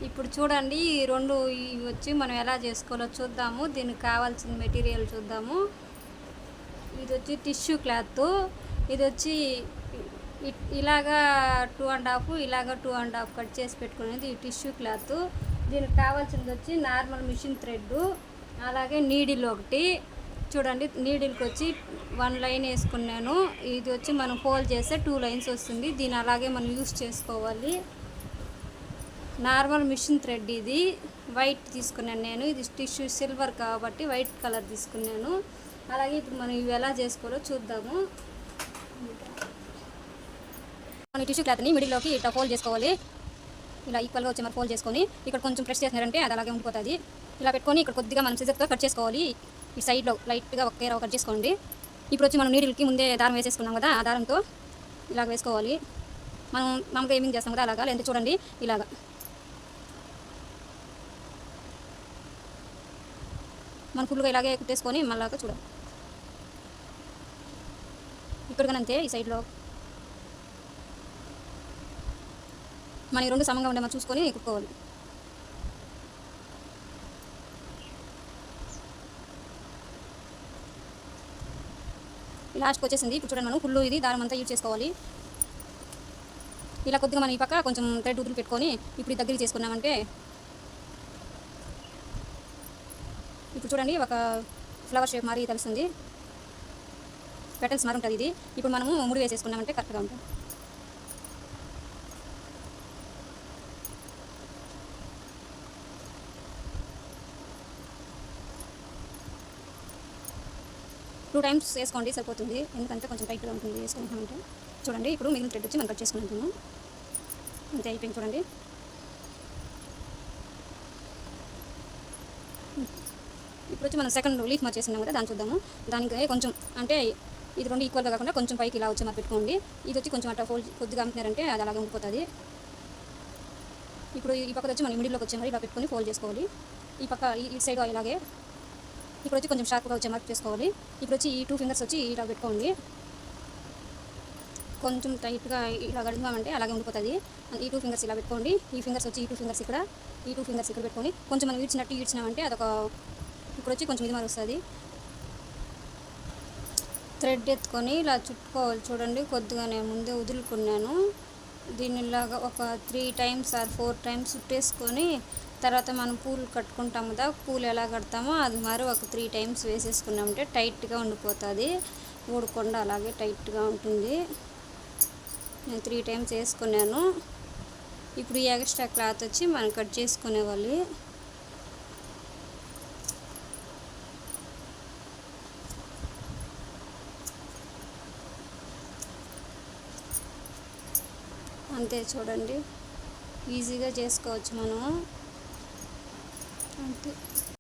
ఇప్పుడు చూడండి ఈ రెండు ఇవి వచ్చి మనం ఎలా చేసుకోవాలో చూద్దాము. దీనికి కావాల్సిన మెటీరియల్ చూద్దాము. ఇది వచ్చి టిష్యూ క్లాత్, ఇది వచ్చి ఇలాగా 2.5, ఇలాగా 2.5 కట్ చేసి పెట్టుకునేది ఈ టిష్యూ క్లాత్. దీనికి కావాల్సింది వచ్చి నార్మల్ మిషన్ థ్రెడ్, అలాగే నీడిల్ ఒకటి. చూడండి నీడిల్కి వచ్చి 1 లైన్ వేసుకున్నాను. ఇది వచ్చి మనం ఫోల్డ్ చేస్తే 2 లైన్స్ వస్తుంది. దీన్ని అలాగే మనం యూస్ చేసుకోవాలి. నార్మల్ మిషన్ థ్రెడ్ ఇది వైట్ తీసుకున్నాను నేను. ఇది టిష్యూ సిల్వర్ కాబట్టి వైట్ కలర్ తీసుకున్నాను. అలాగే ఇప్పుడు మనం ఇవి ఎలా చేసుకోవాలో చూద్దాము. మన టిష్యూ క్లాత్ని మిడిల్లోకి ఇట్లా ఫోల్డ్ చేసుకోవాలి. ఇలా ఈక్వల్గా వచ్చి మనం ఫోల్డ్ చేసుకొని ఇక్కడ కొంచెం ప్రెస్ చేసినారంటే అది అలాగే ఉండిపోతుంది. ఇలా పెట్టుకొని ఇక్కడ కొద్దిగా మనం సిజర్తో కట్ చేసుకోవాలి. ఈ సైడ్లో లైట్గా ఒకే కట్ చేసుకోండి. ఇప్పుడు వచ్చి మనం నీడిల్కి ముందే దారం వేసేసుకున్నాం కదా, ఆ దారంతో ఇలాగ వేసుకోవాలి. మనం మామూలుగా ఏమింగ్ చేస్తాం కదా అలాగా. లేదంటే చూడండి ఇలాగా మనం ఫుల్గా ఇలాగే కుట్టేసుకొని మళ్ళా చూడాలి. ఇక్కడ కానీ అంతే, ఈ సైడ్లో మన 2 సమంగా ఉండే మనం చూసుకొని కుట్టుకోవాలి. లాస్ట్కి వచ్చేసింది. ఇప్పుడు చూడండి మనం ఫుల్ ఇది దారం అంతా యూజ్ చేసుకోవాలి. ఇలా కొద్దిగా మనం ఈ పక్క కొంచెం థ్రెడ్ వదిలి పెట్టుకొని ఇప్పుడు దగ్గర చేసుకున్నామంటే ఇప్పుడు చూడండి ఒక ఫ్లవర్ షేప్ మారి తెలుస్తుంది. పెటల్స్ మారి ఉంటుంది ఇది. ఇప్పుడు మనము ముడి వేసేసుకున్నామంటే కరెక్ట్గా ఉంటుంది. టూ టైమ్స్ వేసుకోండి సరిపోతుంది. ఎందుకంటే కొంచెం టైట్గా ఉంటుంది వేసుకుంటామంటే. చూడండి ఇప్పుడు మిగిలిన థ్రెడ్ వచ్చి మనం కట్ చేసుకుంటాము. అంతే అయిపోయింది చూడండి. ఇప్పుడు వచ్చి మనం సెకండ్ లీఫ్ మార్చేసినాం కదా, దాన్ని చూద్దాము. దానికి కొంచెం అంటే ఇది 2 ఈక్వల్గా కాకుండా కొంచెం పైకి ఇలా వచ్చి మరి పెట్టుకోండి. ఇది వచ్చి కొంచెం అట్లా ఫోల్డ్ కొద్దిగా అమ్మినారంటే అది అలాగే ఉండిపోతుంది. ఇప్పుడు ఈ పక్క వచ్చి మనం మిడిల్లోకి వచ్చే మరి ఇలా పెట్టుకొని ఫోల్డ్ చేసుకోవాలి. ఈ పక్క ఈ సైడ్ ఇలాగే ఇప్పుడు వచ్చి కొంచెం షార్ప్గా వచ్చే మార్క్ చేసుకోవాలి. ఇప్పుడు వచ్చి ఈ 2 ఫింగర్స్ వచ్చి ఇలా పెట్టుకోండి. కొంచెం టైట్గా ఇలా గడిగామంటే అలాగే ఉండిపోతుంది. ఈ 2 ఫింగర్స్ ఇలా పెట్టుకోండి. ఈ ఫింగర్స్ వచ్చి ఈ 2 ఫింగర్స్ ఇక్కడ, ఈ 2 ఫింగర్స్ ఇక్కడ పెట్టుకొని కొంచెం మనం ఈడ్చినామంటే అదొక ఇప్పుడు వచ్చి కొంచెం ఇది మరి వస్తుంది. థ్రెడ్ ఎత్తుకొని ఇలా చుట్టుకోవాలి. చూడండి కొద్దిగా నేను ముందే వదులుకున్నాను. దీన్ని ఇలాగా ఒక 3 టైమ్స్ ఆర్ 4 టైమ్స్ చుట్టేసుకొని తర్వాత మనం పూలు కట్టుకుంటాం కదా, పూలు ఎలా కడతామో అది మరి ఒక 3 టైమ్స్ వేసేసుకున్నామంటే టైట్గా ఉండిపోతుంది. ఊడకుండా అలాగే టైట్గా ఉంటుంది. నేను 3 టైమ్స్ వేసుకున్నాను. ఇప్పుడు ఈ ఎక్స్ట్రా క్లాత్ వచ్చి మనం కట్ చేసుకునేవాలి. అంతే చూడండి, ఈజీగా చేసుకోవచ్చు మనం అంతే.